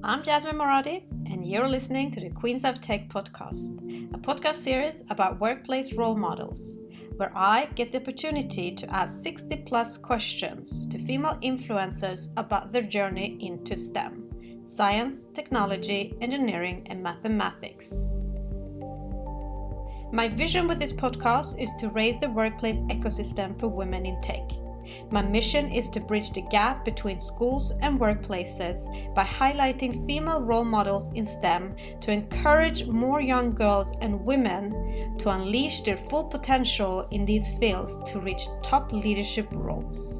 I'm Jasmine Moradi, and you're listening to the Queens of Tech podcast, a podcast series about workplace role models, where I get the opportunity to ask 60 plus questions to female influencers about their journey into STEM, science, technology, engineering, and mathematics. My vision with this podcast is to raise the workplace ecosystem for women in tech. My mission is to bridge the gap between schools and workplaces by highlighting female role models in STEM to encourage more young girls and women to unleash their full potential in these fields to reach top leadership roles.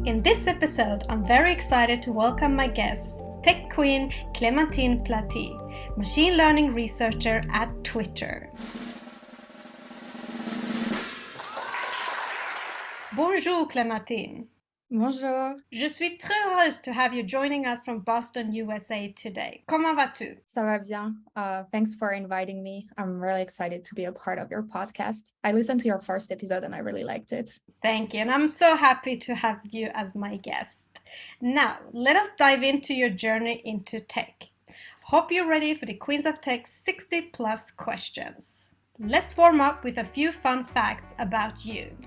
In this episode, I'm very excited to welcome my guest, tech queen Clémentine Plati, machine learning researcher at Twitter. Bonjour Clémentine. Bonjour. Je suis très heureuse to have you joining us from Boston, USA today. Comment vas-tu? Ça va bien. Thanks for inviting me. I'm really excited to be a part of your podcast. I listened to your first episode and I really liked it. Thank you. And I'm so happy to have you as my guest. Now, let us dive into your journey into tech. Hope you're ready for the Queens of Tech 60 plus questions. Let's warm up with a few fun facts about you.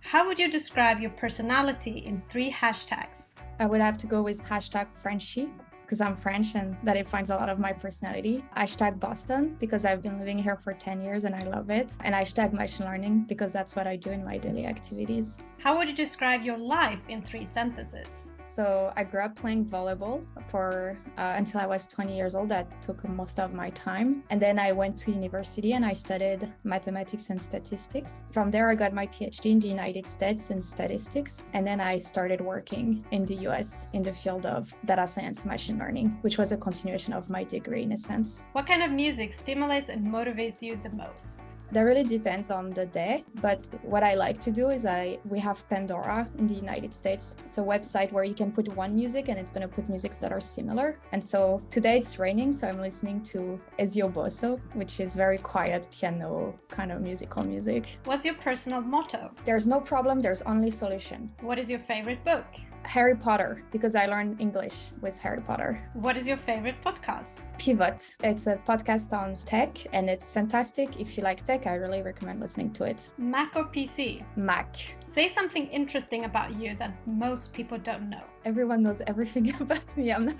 How would you describe your personality in 3 hashtags? I would have to go with hashtag Frenchy because I'm French and that defines a lot of my personality. Hashtag Boston because I've been living here for 10 years and I love it. And hashtag machine learning because that's what I do in my daily activities. How would you describe your life in 3 sentences? So I grew up playing volleyball for until I was 20 years old. That took most of my time. And then I went to university and I studied mathematics and statistics. From there, I got my Ph.D. in the United States in statistics. And then I started working in the US in the field of data science machine learning, which was a continuation of my degree in a sense. What kind of music stimulates and motivates you the most? That really depends on the day. But what I like to do is we have Pandora in the United States. It's a website where you can put one music and it's going to put musics that are similar. And so today it's raining, so I'm listening to Ezio Bosso, which is very quiet piano kind of musical music. What's your personal motto? There's no problem, there's only solution. What is your favorite book? Harry Potter, because I learned English with Harry Potter. What is your favorite podcast? Pivot. It's a podcast on tech and it's fantastic. If you like tech, I really recommend listening to it. Mac or PC? Mac. Say something interesting about you that most people don't know. Everyone knows everything about me. I'm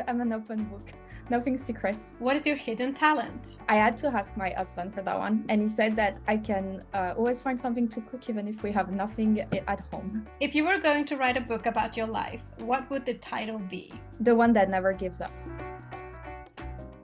an open book. Nothing secret. What is your hidden talent? I had to ask my husband for that one. And he said that I can always find something to cook even if we have nothing at home. If you were going to write a book about your life, what would the title be? The One That Never Gives Up.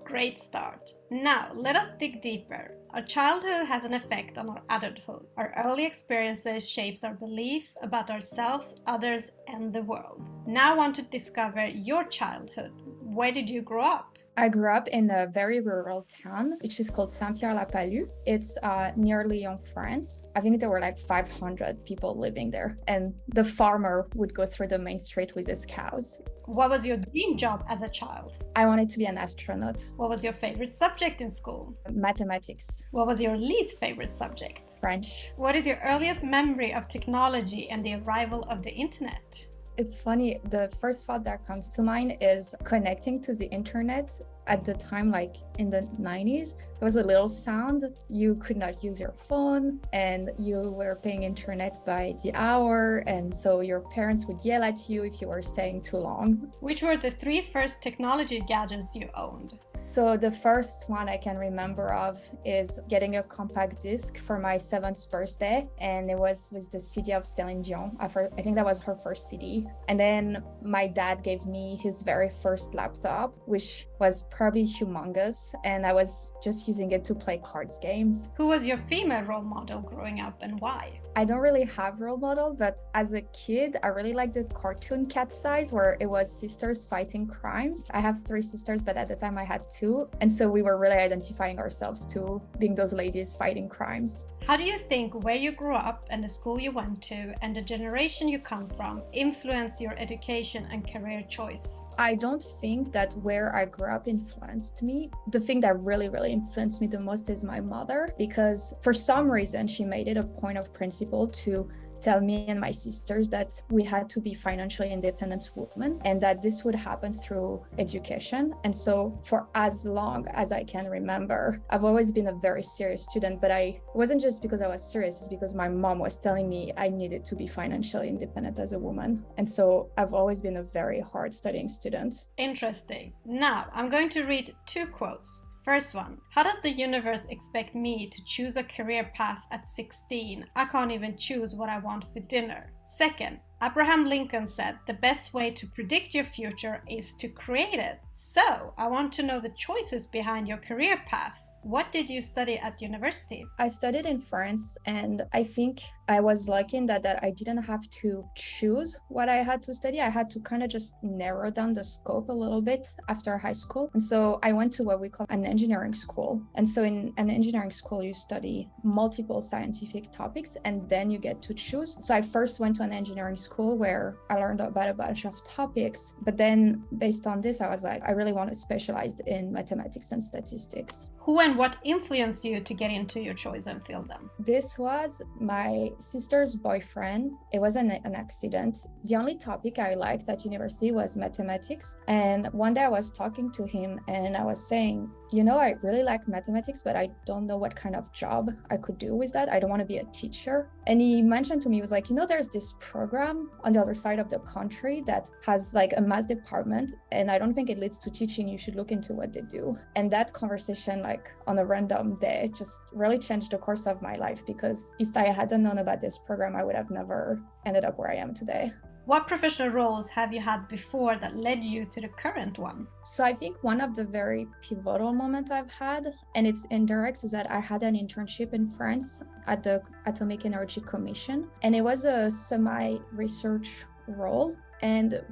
Great start. Now, let us dig deeper. Our childhood has an effect on our adulthood. Our early experiences shapes our belief about ourselves, others, and the world. Now I want to discover your childhood. Where did you grow up? I grew up in a very rural town, which is called Saint-Pierre-la-Palud. It's near Lyon, France. I think there were like 500 people living there. And the farmer would go through the main street with his cows. What was your dream job as a child? I wanted to be an astronaut. What was your favorite subject in school? Mathematics. What was your least favorite subject? French. What is your earliest memory of technology and the arrival of the internet? It's funny, the first thought that comes to mind is connecting to the internet. At the time, like in the 90s, there was a little sound. You could not use your phone and you were paying internet by the hour. And so your parents would yell at you if you were staying too long. Which were the 3 first technology gadgets you owned? So the first one I can remember of is getting a compact disc for my 7th birthday. And it was with the CD of Celine Dion. I think that was her first CD. And then my dad gave me his very first laptop, which was probably humongous, and I was just using it to play cards games. Who was your female role model growing up and why? I don't really have role model, but as a kid, I really liked the cartoon Cat's Eyes where it was sisters fighting crimes. I have 3 sisters, but at the time I had 2. And so we were really identifying ourselves to being those ladies fighting crimes. How do you think where you grew up and the school you went to and the generation you come from influenced your education and career choice? I don't think that where I grew up influenced me. The thing that really influenced me the most is my mother, because for some reason she made it a point of principle to tell me and my sisters that we had to be financially independent women and that this would happen through education. And so for as long as I can remember, I've always been a very serious student, but it wasn't just because I was serious, it's because my mom was telling me I needed to be financially independent as a woman. And so I've always been a very hard studying student. Interesting. Now I'm going to read 2 quotes. First one, how does the universe expect me to choose a career path at 16? I can't even choose what I want for dinner. Second, Abraham Lincoln said the best way to predict your future is to create it. So I want to know the choices behind your career path. What did you study at university? I studied in France, and I think I was lucky in that I didn't have to choose what I had to study. I had to kind of just narrow down the scope a little bit after high school. And so I went to what we call an engineering school. And so in an engineering school, you study multiple scientific topics and then you get to choose. So I first went to an engineering school where I learned about a bunch of topics. But then based on this, I was like, I really want to specialize in mathematics and statistics. Who and what influenced you to get into your chosen field then? This was my sister's boyfriend. It wasn't an accident. The only topic I liked at university was mathematics. And one day I was talking to him and I was saying, you know, I really like mathematics, but I don't know what kind of job I could do with that. I don't want to be a teacher. And he mentioned to me, he was like, you know, there's this program on the other side of the country that has like a math department. And I don't think it leads to teaching. You should look into what they do. And that conversation, like on a random day, just really changed the course of my life, because if I hadn't known about this program, I would have never ended up where I am today. What professional roles have you had before that led you to the current one? So I think one of the very pivotal moments I've had, and it's indirect, is that I had an internship in France at the Atomic Energy Commission. And it was a semi-research role. And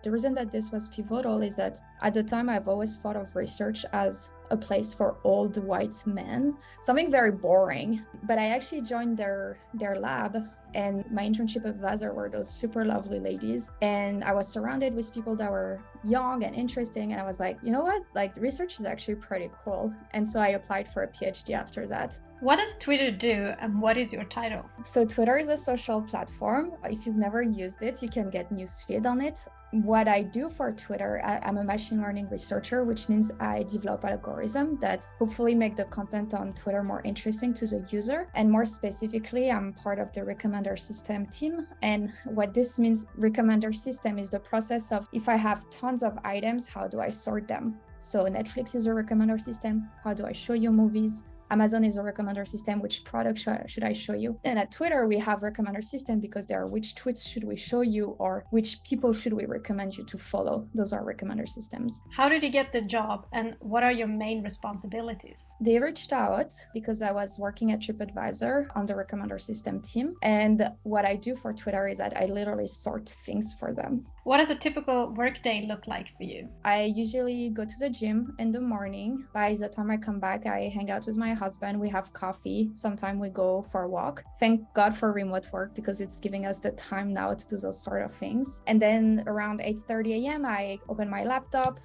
the reason that this was pivotal is that at the time I've always thought of research as a place for old white men, something very boring. But I actually joined their lab, and my internship advisor were those super lovely ladies. And I was surrounded with people that were young and interesting. And I was like, you know what? Like, research is actually pretty cool. And so I applied for a PhD after that. What does Twitter do and what is your title? So Twitter is a social platform. If you've never used it, you can get newsfeed on it. What I do for Twitter, I'm a machine learning researcher, which means I develop algorithms that hopefully make the content on Twitter more interesting to the user. And more specifically, I'm part of the recommender system team. And what this means, recommender system, is the process of, if I have tons of items, how do I sort them? So Netflix is a recommender system. How do I show you movies? Amazon is a recommender system. Which product should I show you? And at Twitter, we have recommender system because there are which tweets should we show you, or which people should we recommend you to follow. Those are recommender systems. How did you get the job and what are your main responsibilities? They reached out because I was working at TripAdvisor on the recommender system team. And what I do for Twitter is that I literally sort things for them. What does a typical workday look like for you? I usually go to the gym in the morning. By the time I come back, I hang out with my husband. We have coffee. Sometimes we go for a walk. Thank God for remote work, because it's giving us the time now to do those sort of things. And then around 8:30 a.m., I open my laptop.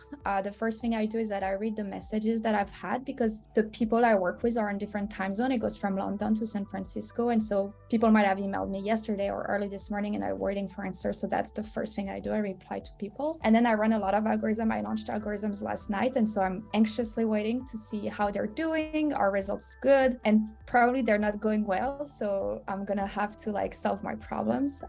The first thing I do is that I read the messages that I've had, because the people I work with are in different time zone. It goes from London to San Francisco. And so people might have emailed me yesterday or early this morning and I'm waiting for answers. So that's the first thing I do. I reply to people. And then I run a lot of algorithms. I launched algorithms last night. And so I'm anxiously waiting to see how they're doing. Are results good? And probably they're not going well. So I'm going to have to solve my problems.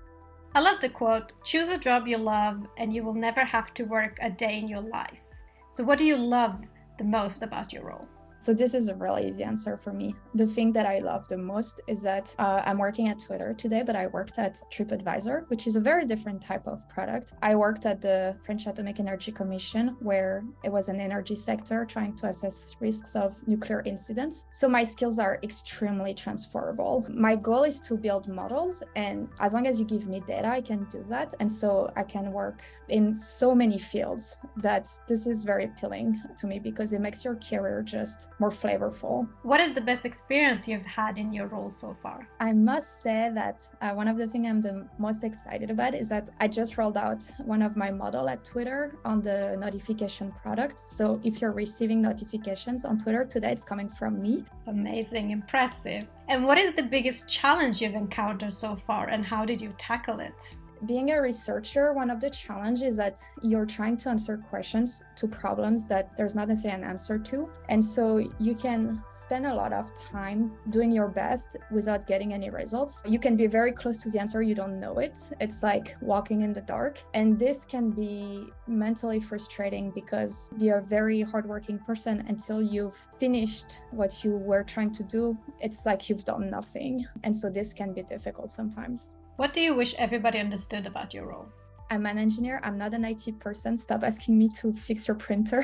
I love the quote, choose a job you love and you will never have to work a day in your life. So what do you love the most about your role? So this is a really easy answer for me. The thing that I love the most is that I'm working at Twitter today, but I worked at TripAdvisor, which is a very different type of product. I worked at the French Atomic Energy Commission, where it was an energy sector trying to assess risks of nuclear incidents. So my skills are extremely transferable. My goal is to build models, and as long as you give me data, I can do that. And so I can work in so many fields that this is very appealing to me, because it makes your career just more flavorful. What is the best experience you've had in your role so far? I must say that one of the things I'm the most excited about is that I just rolled out one of my model at Twitter on the notification product. So if you're receiving notifications on Twitter today, it's coming from me. Amazing, impressive. And what is the biggest challenge you've encountered so far, and how did you tackle it? Being a researcher, one of the challenges is that you're trying to answer questions to problems that there's not necessarily an answer to. And so you can spend a lot of time doing your best without getting any results. You can be very close to the answer, you don't know it. It's like walking in the dark. And this can be mentally frustrating because you're a very hardworking person until you've finished what you were trying to do. It's like you've done nothing. And so this can be difficult sometimes. What do you wish everybody understood about your role? I'm an engineer. I'm not an IT person. Stop asking me to fix your printer.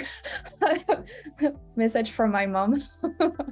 Message from my mom.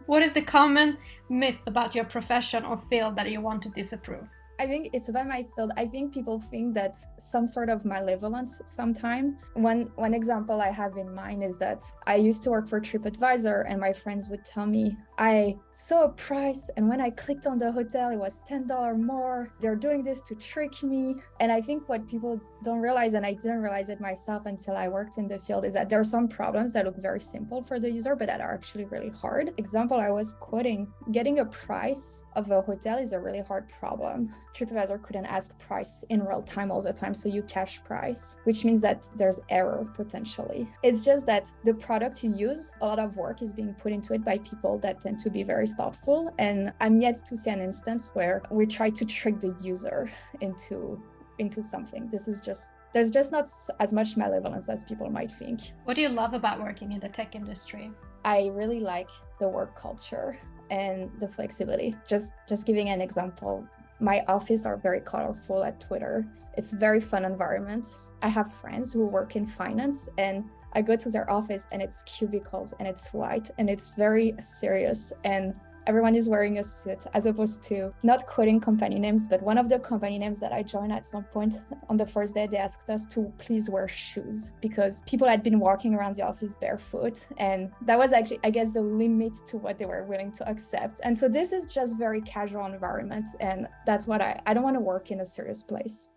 What is the common myth about your profession or field that you want to disapprove? I think it's about my field. I think people think that some sort of malevolence sometime. One example I have in mind is that I used to work for TripAdvisor and my friends would tell me, I saw a price and when I clicked on the hotel, it was $10 more. They're doing this to trick me. And I think what people don't realize, and I didn't realize it myself until I worked in the field, is that there are some problems that look very simple for the user, but that are actually really hard. Example I was quoting, getting a price of a hotel is a really hard problem. TripAdvisor couldn't ask price in real time all the time, so you cache price, which means that there's error potentially. It's just that the product you use, a lot of work is being put into it by people that tend to be very thoughtful, and I'm yet to see an instance where we try to trick the user into something. There's just not as much malevolence as people might think. What do you love about working in the tech industry? I really like the work culture and the flexibility. Just giving an example, my office are very colorful at Twitter. It's a very fun environment. I have friends who work in finance and I go to their office and it's cubicles and it's white and it's very serious and everyone is wearing a suit, as opposed to, not quoting company names, but one of the company names that I joined at some point on the first day, they asked us to please wear shoes because people had been walking around the office barefoot. And that was actually, I guess, the limit to what they were willing to accept. And so this is just very casual environment. And that's what I don't want to work in a serious place.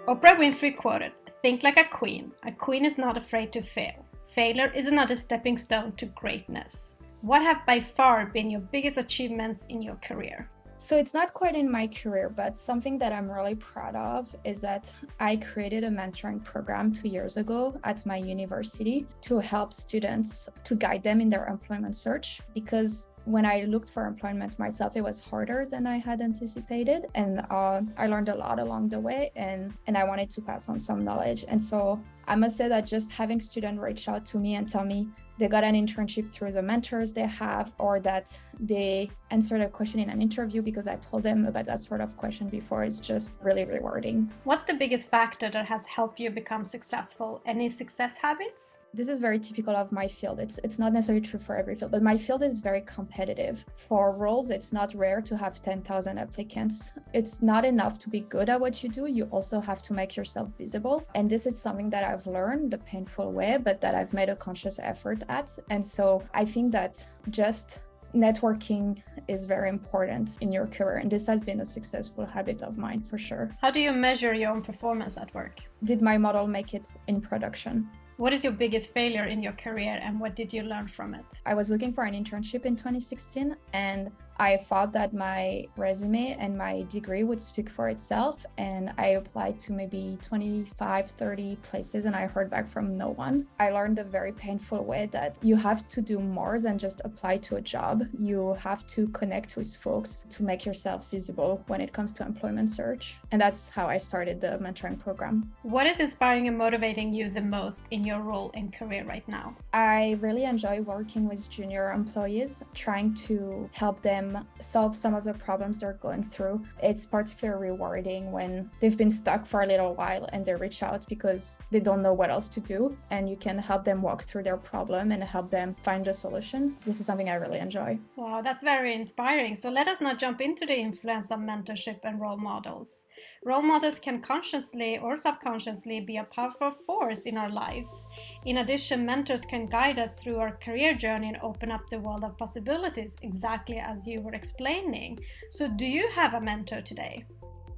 Oprah Winfrey quoted, "Think like a queen. A queen is not afraid to fail. Failure is another stepping stone to greatness." What have by far been your biggest achievements in your career? So it's not quite in my career, but something that I'm really proud of is that I created a mentoring program 2 years ago at my university to help students, to guide them in their employment search, because when I looked for employment myself, it was harder than I had anticipated. And I learned a lot along the way and I wanted to pass on some knowledge. And so I must say that just having students reach out to me and tell me they got an internship through the mentors they have, or that they answered a question in an interview because I told them about that sort of question before, is just really rewarding. What's the biggest factor that has helped you become successful? Any success habits? This is very typical of my field. It's not necessarily true for every field, but my field is very competitive. For roles, it's not rare to have 10,000 applicants. It's not enough to be good at what you do. You also have to make yourself visible. And this is something that I've learned the painful way, but that I've made a conscious effort at. And so I think that just networking is very important in your career. And this has been a successful habit of mine for sure. How do you measure your own performance at work? Did my model make it in production? What is your biggest failure in your career and what did you learn from it? I was looking for an internship in 2016 and I thought that my resume and my degree would speak for itself. And I applied to maybe 25, 30 places and I heard back from no one. I learned a very painful way that you have to do more than just apply to a job. You have to connect with folks to make yourself visible when it comes to employment search. And that's how I started the mentoring program. What is inspiring and motivating you the most in your role and career right now? I really enjoy working with junior employees, trying to help them solve some of the problems they're going through. It's particularly rewarding when they've been stuck for a little while and they reach out because they don't know what else to do, and you can help them walk through their problem and help them find a solution. This is something I really enjoy. Wow, that's very inspiring. So let us now jump into the influence of mentorship and role models. Role models can consciously or subconsciously be a powerful force in our lives. In addition, mentors can guide us through our career journey and open up the world of possibilities, exactly as you were explaining. So do you have a mentor today?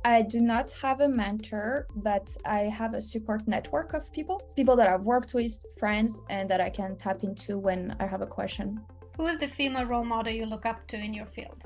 I do not have a mentor, but I have a support network of people that I've worked with, friends, and that I can tap into when I have a question. Who is the female role model you look up to in your field?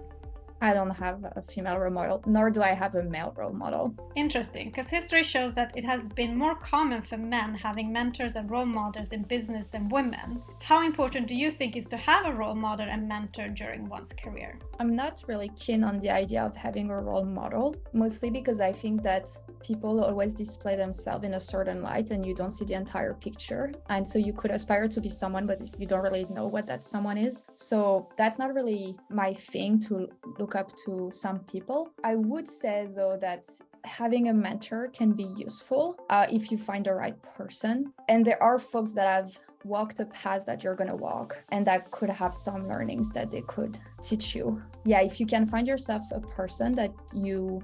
I don't have a female role model, nor do I have a male role model. Interesting, because history shows that it has been more common for men having mentors and role models in business than women. How important do you think is to have a role model and mentor during one's career? I'm not really keen on the idea of having a role model, mostly because I think that people always display themselves in a certain light and you don't see the entire picture. And so you could aspire to be someone, but you don't really know what that someone is. So that's not really my thing to look up to some people. I would say though that having a mentor can be useful if you find the right person. And there are folks that have walked a path that you're going to walk and that could have some learnings that they could teach you. Yeah, if you can find yourself a person that you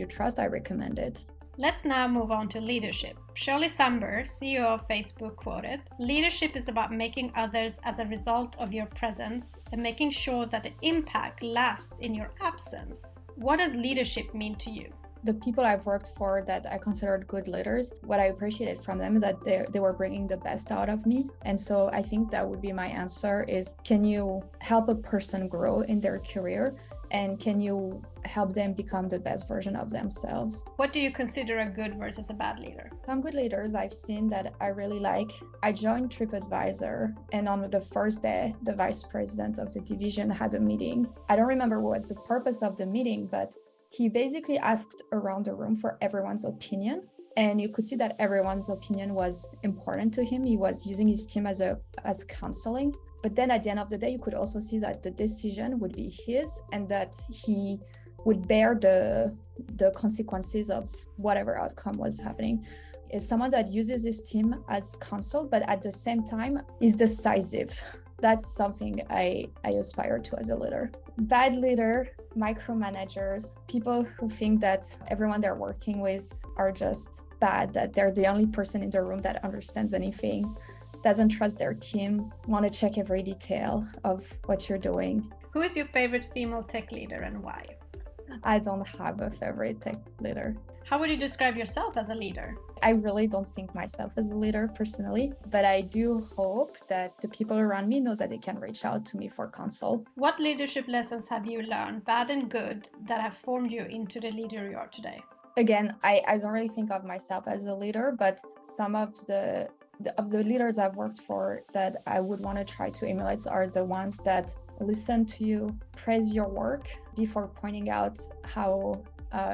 trust, I recommend it. Let's now move on to leadership. Shirley Sandberg, CEO of Facebook, quoted, "Leadership is about making others as a result of your presence and making sure that the impact lasts in your absence." What does leadership mean to you? The people I've worked for that I considered good leaders, what I appreciated from them is that they were bringing the best out of me. And so I think that would be my answer is, can you help a person grow in their career? And can you help them become the best version of themselves? What do you consider a good versus a bad leader? Some good leaders I've seen that I really like. I joined TripAdvisor, and on the first day, the vice president of the division had a meeting. I don't remember what was the purpose of the meeting, but he basically asked around the room for everyone's opinion. And you could see that everyone's opinion was important to him. He was using his team as counseling. But then at the end of the day, you could also see that the decision would be his and that he would bear the consequences of whatever outcome was happening. Is someone that uses his team as counsel, but at the same time is decisive. That's something I aspire to as a leader. Bad leader, micromanagers, people who think that everyone they're working with are just bad, that they're the only person in the room that understands anything, doesn't trust their team, want to check every detail of what you're doing. Who is your favorite female tech leader and why? I don't have a favorite tech leader. How would you describe yourself as a leader? I really don't think myself as a leader personally, but I do hope that the people around me know that they can reach out to me for counsel. What leadership lessons have you learned, bad and good, that have formed you into the leader you are today? Again, I don't really think of myself as a leader, but some of the leaders I've worked for that I would want to try to emulate are the ones that listen to you, praise your work before pointing out how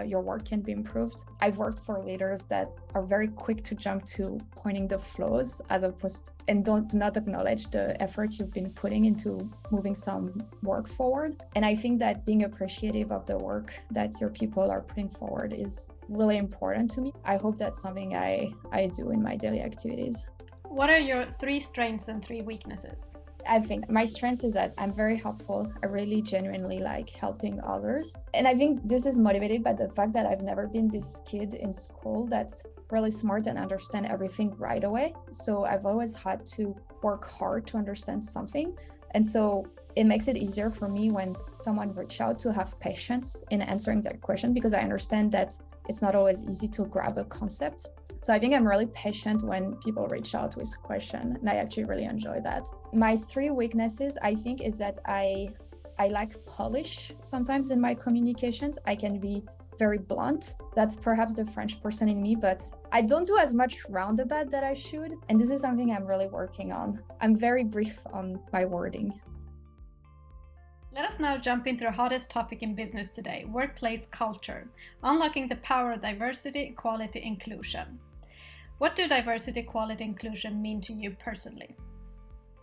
your work can be improved. I've worked for leaders that are very quick to jump to pointing the flaws as opposed and do not acknowledge the effort you've been putting into moving some work forward. And I think that being appreciative of the work that your people are putting forward is really important to me. I hope that's something I do in my daily activities. What are your 3 strengths and 3 weaknesses? I think my strength is that I'm very helpful. I really genuinely like helping others. And I think this is motivated by the fact that I've never been this kid in school that's really smart and understand everything right away. So I've always had to work hard to understand something. And so it makes it easier for me when someone reaches out to have patience in answering that question, because I understand that it's not always easy to grab a concept. So I think I'm really patient when people reach out with a question, and I actually really enjoy that. My 3 weaknesses, I think, is that I lack polish sometimes in my communications. I can be very blunt. That's perhaps the French person in me, but I don't do as much roundabout that I should. And this is something I'm really working on. I'm very brief on my wording. Let us now jump into the hottest topic in business today, workplace culture, unlocking the power of diversity, equality, inclusion. What do diversity, equality, inclusion mean to you personally?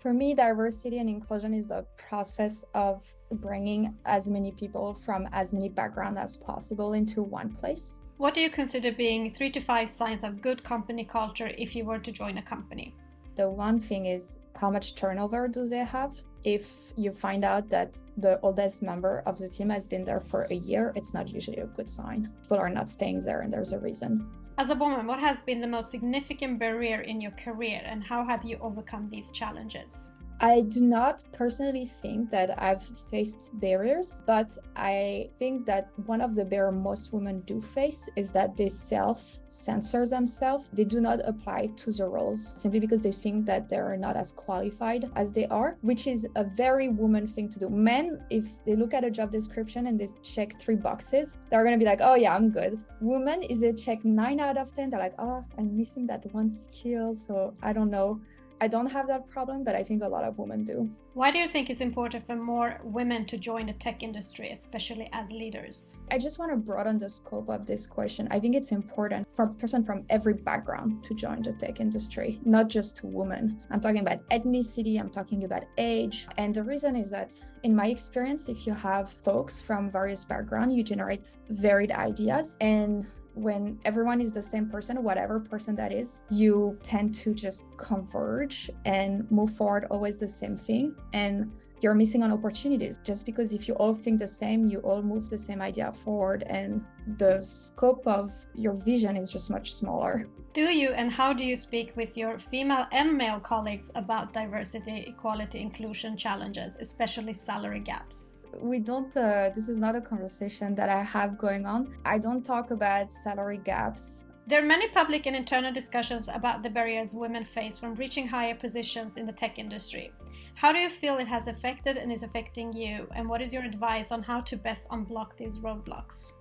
For me, diversity and inclusion is the process of bringing as many people from as many backgrounds as possible into one place. What do you consider being 3 to 5 signs of good company culture if you were to join a company? The one thing is, how much turnover do they have? If you find out that the oldest member of the team has been there for a year, it's not usually a good sign. People are not staying there and there's a reason. As a woman, what has been the most significant barrier in your career and how have you overcome these challenges? I do not personally think that I've faced barriers, but I think that one of the barriers most women do face is that they self-censor themselves. They do not apply to the roles simply because they think that they're not as qualified as they are, which is a very woman thing to do. Men, if they look at a job description and they check 3 boxes, they're going to be like, oh yeah, I'm good. Women, is they check 9 out of 10, they're like, oh, I'm missing that one skill, so I don't know. I don't have that problem, but I think a lot of women do. Why do you think it's important for more women to join the tech industry, especially as leaders? I just want to broaden the scope of this question. I think it's important for a person from every background to join the tech industry, not just women. I'm talking about ethnicity, I'm talking about age. And the reason is that in my experience, if you have folks from various backgrounds, you generate varied ideas. And when everyone is the same person, whatever person that is, you tend to just converge and move forward always the same thing. And you're missing on opportunities just because if you all think the same, you all move the same idea forward and the scope of your vision is just much smaller. Do you and how do you speak with your female and male colleagues about diversity, equality, inclusion challenges, especially salary gaps? We don't, this is not a conversation that I have going on. I don't talk about salary gaps. There are many public and internal discussions about the barriers women face from reaching higher positions in the tech industry. How do you feel it has affected and is affecting you? And what is your advice on how to best unblock these roadblocks?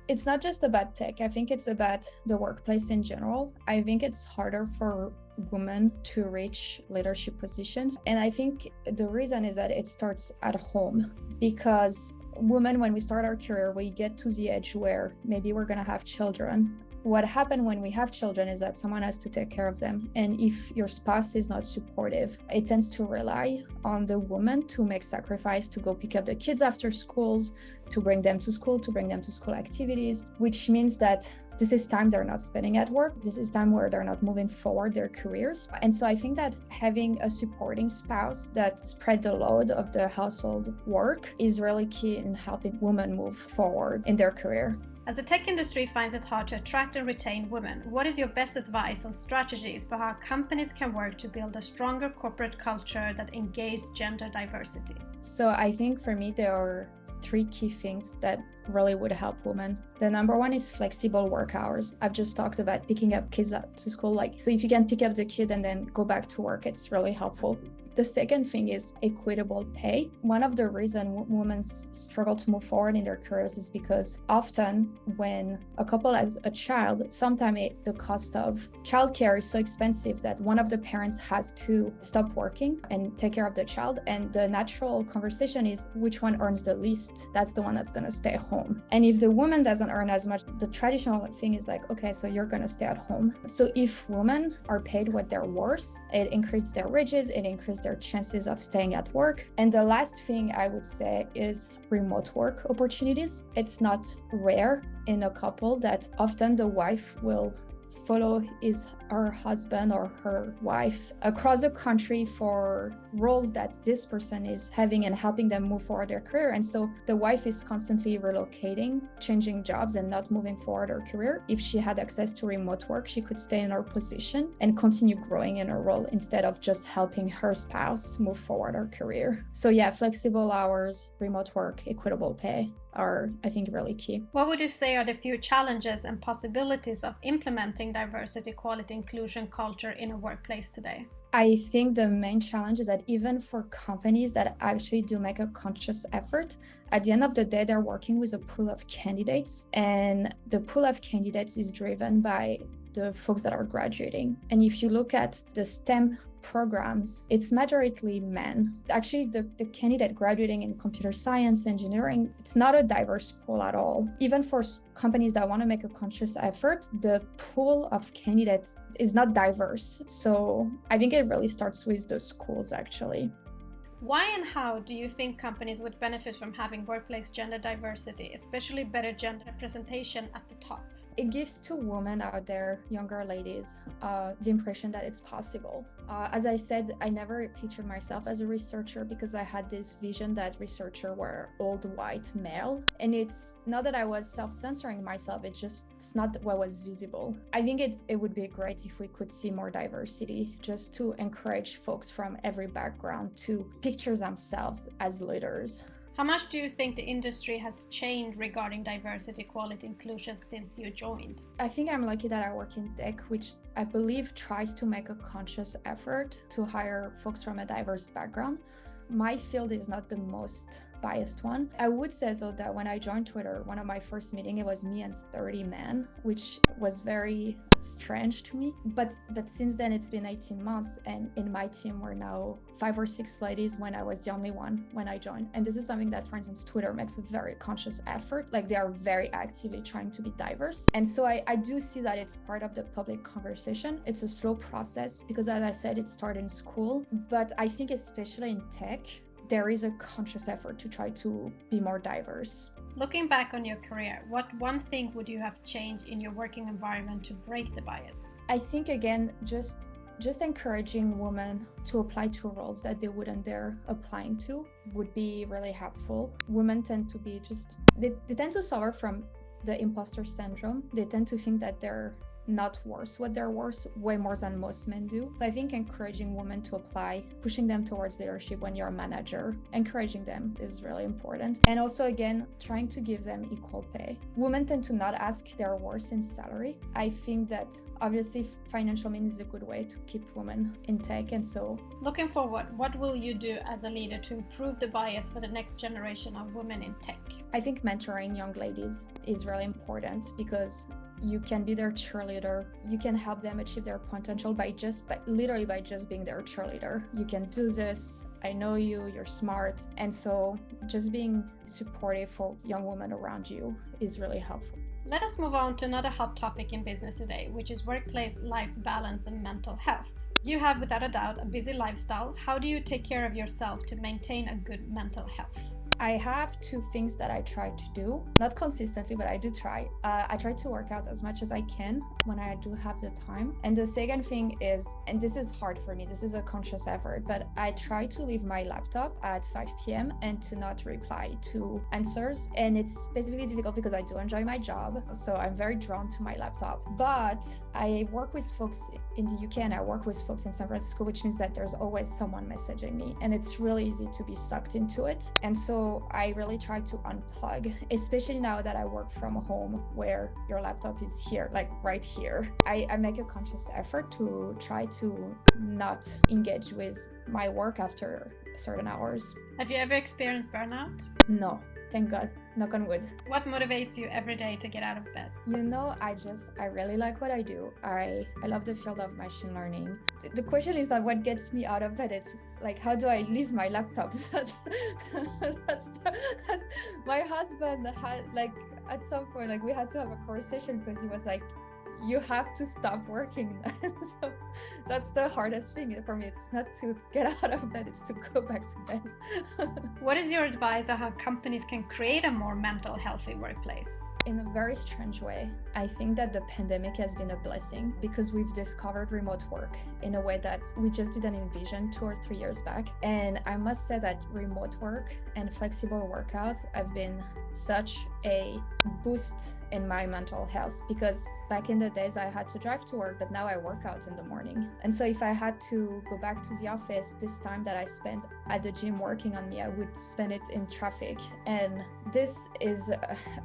It's not just about tech. I think it's about the workplace in general. I think it's harder for women to reach leadership positions. And I think the reason is that it starts at home because women, when we start our career, we get to the age where maybe we're going to have children. What happens when we have children is that someone has to take care of them. And if your spouse is not supportive, it tends to rely on the woman to make sacrifice to go pick up the kids after schools, to bring them to school, to bring them to school activities, which means that this is time they're not spending at work. This is time where they're not moving forward their careers. And so I think that having a supporting spouse that spread the load of the household work is really key in helping women move forward in their career. As the tech industry finds it hard to attract and retain women, what is your best advice on strategies for how companies can work to build a stronger corporate culture that engages gender diversity? So I think for me, there are 3 key things that really would help women. The number one is flexible work hours. I've just talked about picking up kids up to school. So if you can pick up the kid and then go back to work, it's really helpful. The second thing is equitable pay. One of the reasons women struggle to move forward in their careers is because often when a couple has a child, sometimes the cost of childcare is so expensive that one of the parents has to stop working and take care of the child. And the natural conversation is which one earns the least. That's the one that's going to stay home. And if the woman doesn't earn as much, the traditional thing is like, okay, so you're going to stay at home. So if women are paid what they're worth, it increases their wages, it increases their chances of staying at work. And the last thing I would say is remote work opportunities. It's not rare in a couple that often the wife will follow her husband or her wife across the country for roles that this person is having and helping them move forward their career. And so the wife is constantly relocating, changing jobs and not moving forward her career. If she had access to remote work, she could stay in her position and continue growing in her role instead of just helping her spouse move forward her career. So yeah, flexible hours, remote work, equitable pay are, I think, really key. What would you say are the few challenges and possibilities of implementing diversity, equality, inclusion culture in a workplace today? I think the main challenge is that even for companies that actually do make a conscious effort, at the end of the day, they're working with a pool of candidates, and the pool of candidates is driven by the folks that are graduating. And if you look at the STEM programs, it's majority men. Actually, the candidate graduating in computer science, engineering, it's not a diverse pool at all. Even for companies that want to make a conscious effort, the pool of candidates is not diverse. So I think it really starts with the schools, actually. Why and how do you think companies would benefit from having workplace gender diversity, especially better gender representation at the top? It gives to women out there, younger ladies, the impression that it's possible. As I said, I never pictured myself as a researcher because I had this vision that researchers were old white male. And it's not that I was self-censoring myself, it's not what was visible. I think it would be great if we could see more diversity, just to encourage folks from every background to picture themselves as leaders. How much do you think the industry has changed regarding diversity, equality, inclusion since you joined? I think I'm lucky that I work in tech, which I believe tries to make a conscious effort to hire folks from a diverse background. My field is not the most biased one. I would say though that when I joined Twitter, one of my first meetings, it was me and 30 men, which was very strange to me. But since then it's been 18 months, and in my team we're now 5 or 6 ladies when I was the only one when I joined. And this is something that, for instance, Twitter makes a very conscious effort. Like, they are very actively trying to be diverse. And so I do see that it's part of the public conversation. It's a slow process because, as I said, it started in school. But I think especially in tech, there is a conscious effort to try to be more diverse. Looking back on your career, what one thing would you have changed in your working environment to break the bias? I think, again, just encouraging women to apply to roles that they wouldn't dare applying to would be really helpful. Women tend to be they tend to suffer from the imposter syndrome. They tend to think that they're not worth what they're worth way more than most men do. So I think encouraging women to apply, pushing them towards leadership when you're a manager, encouraging them is really important. And also, again, trying to give them equal pay. Women tend to not ask their worth in salary. I think that obviously financial means is a good way to keep women in tech. And so, looking forward, what will you do as a leader to improve the bias for the next generation of women in tech? I think mentoring young ladies is really important because you can be their cheerleader. You can help them achieve their potential by just being their cheerleader. You can do this. I know you're smart. And so just being supportive for young women around you is really helpful. Let us move on to another hot topic in business today, which is workplace life balance and mental health. You have, without a doubt, a busy lifestyle. How do you take care of yourself to maintain a good mental health? I have 2 things that I try to do, not consistently, but I do try. I try to work out as much as I can when I do have the time. And the second thing is, and this is hard for me, this is a conscious effort, but I try to leave my laptop at 5 p.m. and to not reply to answers. And it's specifically difficult because I do enjoy my job, so I'm very drawn to my laptop. But I work with folks in the UK and I work with folks in San Francisco, which means that there's always someone messaging me, and it's really easy to be sucked into it. And so I really try to unplug, especially now that I work from home where your laptop is here, like right here. I make a conscious effort to try to not engage with my work after certain hours. Have you ever experienced burnout? No, thank God. Knock on wood. What motivates you every day to get out of bed? I really like what I do. I love the field of machine learning. The question is not what gets me out of bed. It's like, how do I leave my laptop? That's my husband had, like, at some point, like, we had to have a conversation because he was like, you have to stop working. So that's the hardest thing for me. It's not to get out of bed, it's to go back to bed. What is your advice on how companies can create a more mental healthy workplace? In a very strange way, I think that the pandemic has been a blessing because we've discovered remote work in a way that we just didn't envision 2 or 3 years back. And I must say that remote work and flexible workouts have been such a boost in my mental health, because back in the days I had to drive to work, but now I work out in the morning. And so if I had to go back to the office, this time that I spent at the gym working on me, I would spend it in traffic. And this is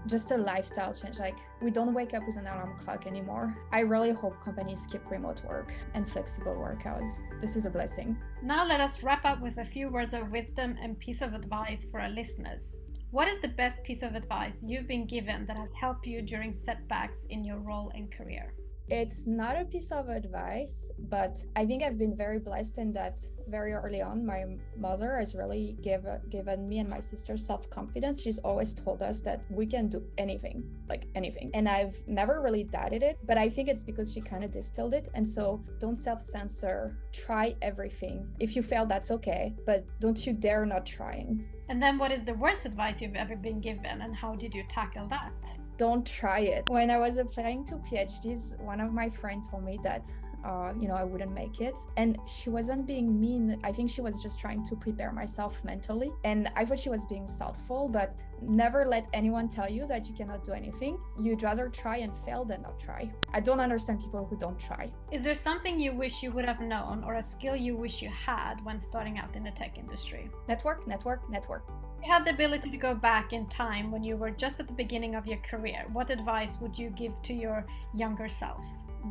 just a lifestyle change. Like, we don't wake up with an alarm clock anymore. I really hope companies keep remote work and flexible workouts. This is a blessing. Now let us wrap up with a few words of wisdom and piece of advice for our listeners. What is the best piece of advice you've been given that has helped you during setbacks in your role and career? It's not a piece of advice, but I think I've been very blessed in that very early on, my mother has really given me and my sister self-confidence. She's always told us that we can do anything, like anything. And I've never really doubted it, but I think it's because she kind of distilled it. And so don't self-censor, try everything. If you fail, that's okay, but don't you dare not trying. And then what is the worst advice you've ever been given, and how did you tackle that? Don't try it. When I was applying to PhDs, one of my friends told me that I wouldn't make it. And she wasn't being mean. I think she was just trying to prepare myself mentally. And I thought she was being thoughtful, but never let anyone tell you that you cannot do anything. You'd rather try and fail than not try. I don't understand people who don't try. Is there something you wish you would have known, or a skill you wish you had when starting out in the tech industry? Network, network, network. If you had the ability to go back in time when you were just at the beginning of your career, what advice would you give to your younger self?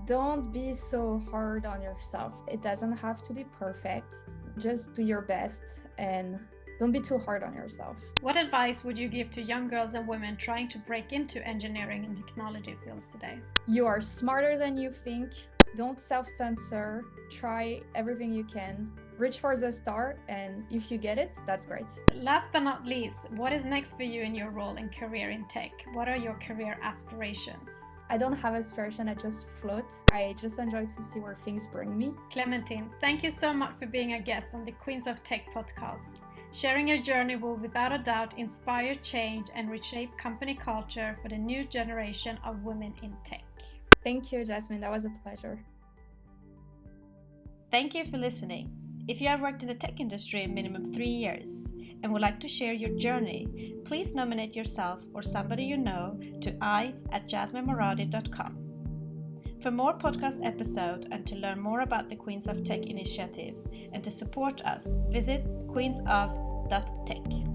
Don't be so hard on yourself. It doesn't have to be perfect. Just do your best and don't be too hard on yourself. What advice would you give to young girls and women trying to break into engineering and technology fields today? You are smarter than you think. Don't self-censor. Try everything you can. Reach for the star, and if you get it, that's great. Last but not least, what is next for you in your role and career in tech? What are your career aspirations? I don't have aspiration, I just float. I just enjoy to see where things bring me. Clementine, thank you so much for being a guest on the Queens of Tech podcast. Sharing your journey will without a doubt inspire change and reshape company culture for the new generation of women in tech. Thank you, Jasmine. That was a pleasure. Thank you for listening. If you have worked in the tech industry minimum 3 years and would like to share your journey, please nominate yourself or somebody you know to i@jasminemoradi.com. For more podcast episodes and to learn more about the Queens of Tech initiative and to support us, visit queensof.tech.